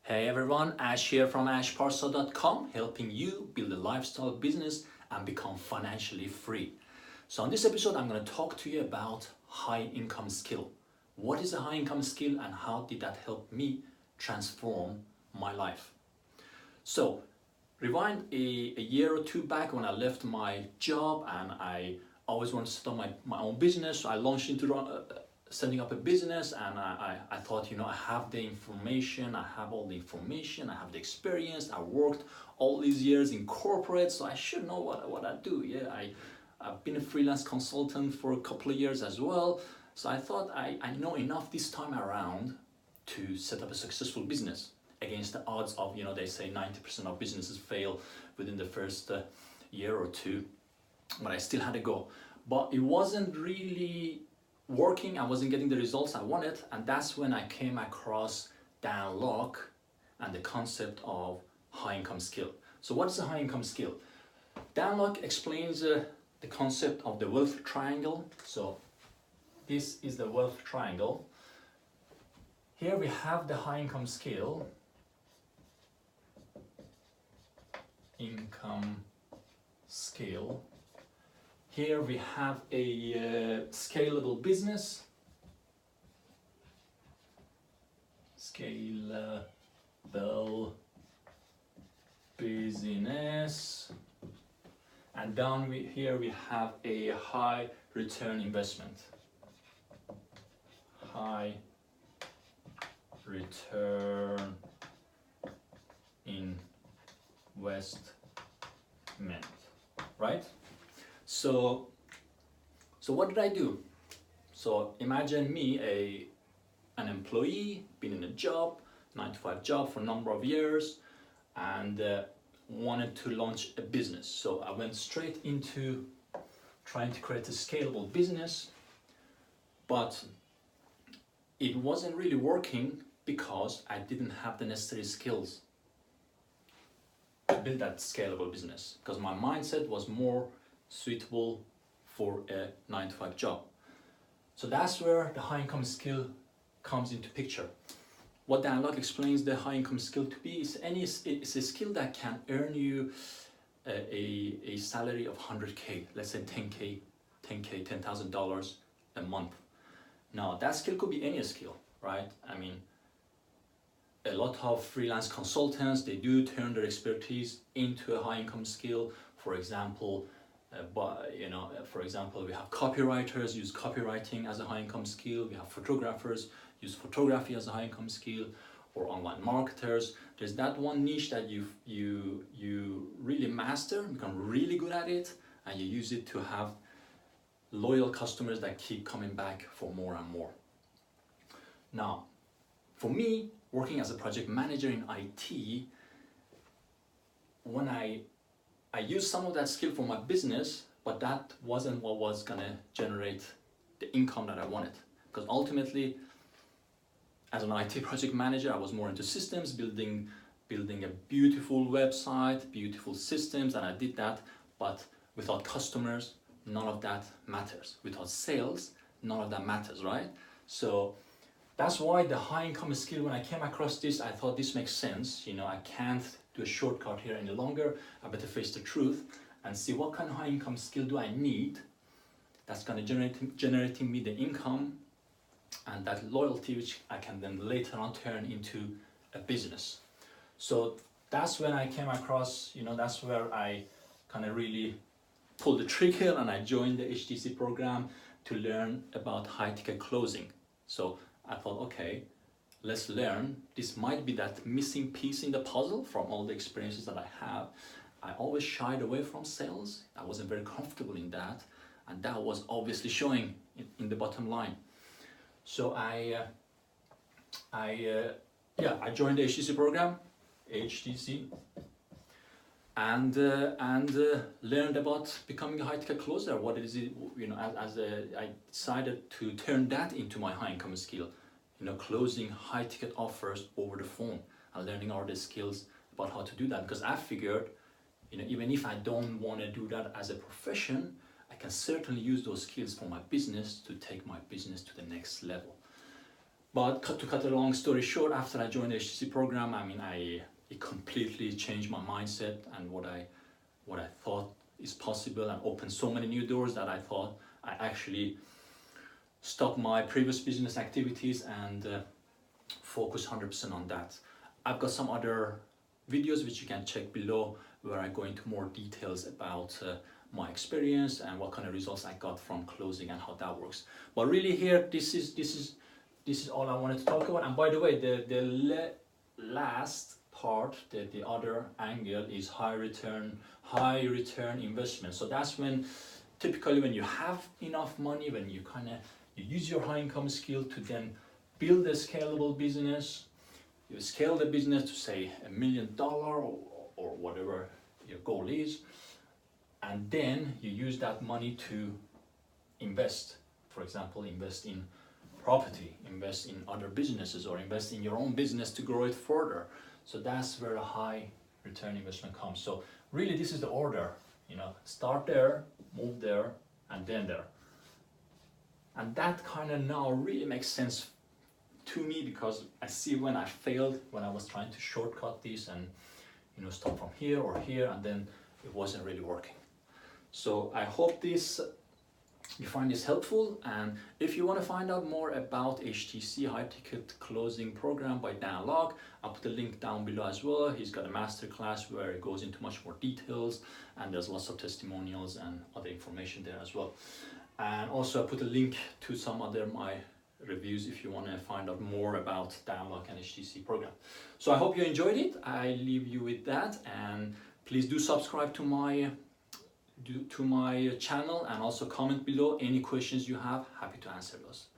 Hey everyone, Ash here from ashparcel.com, helping you build a lifestyle business and become financially free. So on this episode, I'm going to talk to you about high income skill. What is a high income skill and how did that help me transform my life? So rewind a year or two back when I left my job and I always wanted to start my own business. So I launched into setting up a business and I thought, I have the information, I have all the information, I have the experience, I worked all these years in corporate, so I should know what I do. Yeah, I've been a freelance consultant for a couple of years as well. So I thought I know enough this time around to set up a successful business against the odds of, they say 90% of businesses fail within the first year or two, but I still had to go. But it wasn't really working, I wasn't getting the results I wanted, and that's when I came across Dan Lok and the concept of high income skill. So what is a high income skill? Dan Lok explains the concept of the wealth triangle. So this is the wealth triangle. Here we have the high income skill, Here we have a scalable business, and down here we have a high return investment, right? So what did I do? So imagine me, an employee, been in a job, 9-to-5 job for a number of years, and wanted to launch a business. So I went straight into trying to create a scalable business, but it wasn't really working because I didn't have the necessary skills to build that scalable business, because my mindset was more suitable for a 9-to-5 job. So that's where the high income skill comes into picture. What Dan Lok explains the high income skill to be is it's a skill that can earn you a salary of 100K, let's say $10,000 a month. Now that skill could be any skill, right? I mean, a lot of freelance consultants, they do turn their expertise into a high income skill. For example, we have copywriters use copywriting as a high income skill. We have photographers use photography as a high income skill, or online marketers. There's that one niche that you really master, become really good at it, and you use it to have loyal customers that keep coming back for more and more. Now, for me, working as a project manager in IT, when I used some of that skill for my business, but that wasn't what was gonna generate the income that I wanted. Because ultimately, as an IT project manager, I was more into systems, building a beautiful website, beautiful systems, and I did that, but without customers, none of that matters. Without sales, none of that matters, right? So that's why the high income skill, when I came across this, I thought this makes sense. I can't do a shortcut here any longer. I better face the truth and see what kind of high income skill do I need that's going to generating me the income and that loyalty, which I can then later on turn into a business. So that's when I came across, that's where I kind of really pulled the trigger and I joined the HTC program to learn about high ticket closing. So I thought, okay, let's learn. This might be that missing piece in the puzzle from all the experiences that I have. I always shied away from sales. I wasn't very comfortable in that, and that was obviously showing in the bottom line. So I joined the HTC program, and learned about becoming a high ticket closer. What is it? I decided to turn that into my high income skill. Closing high ticket offers over the phone and learning all the skills about how to do that. Because I figured, even if I don't want to do that as a profession, I can certainly use those skills for my business to take my business to the next level. But to cut a long story short, after I joined the HTC program, I mean, it completely changed my mindset and what I thought is possible, and opened so many new doors that I thought I actually stopped my previous business activities and focus 100% on that. I've got some other videos which you can check below where I go into more details about my experience and what kind of results I got from closing and how that works. But really here, this is all I wanted to talk about. And by the way, the last part, the other angle is high return investment. So that's when typically when you have enough money, when you you use your high income skill to then build a scalable business. You scale the business to say $1 million or whatever your goal is, and then you use that money to invest. For example, invest in property, invest in other businesses, or invest in your own business to grow it further. So that's where a high return investment comes. So really this is the order, start there, move there, and then there. And that kind of now really makes sense to me, because I see when I failed, when I was trying to shortcut this and start from here or here, and then it wasn't really working. So I hope you find this helpful, and if you want to find out more about HTC High Ticket Closing Program by Dan Lok, I'll put the link down below as well. He's got a masterclass where it goes into much more details, and there's lots of testimonials and other information there as well. And also I put a link to some other my reviews if you want to find out more about Dan Lok and HTC program. So I hope you enjoyed it. I leave you with that, and please do subscribe to my channel, and also comment below any questions you have. Happy to answer those.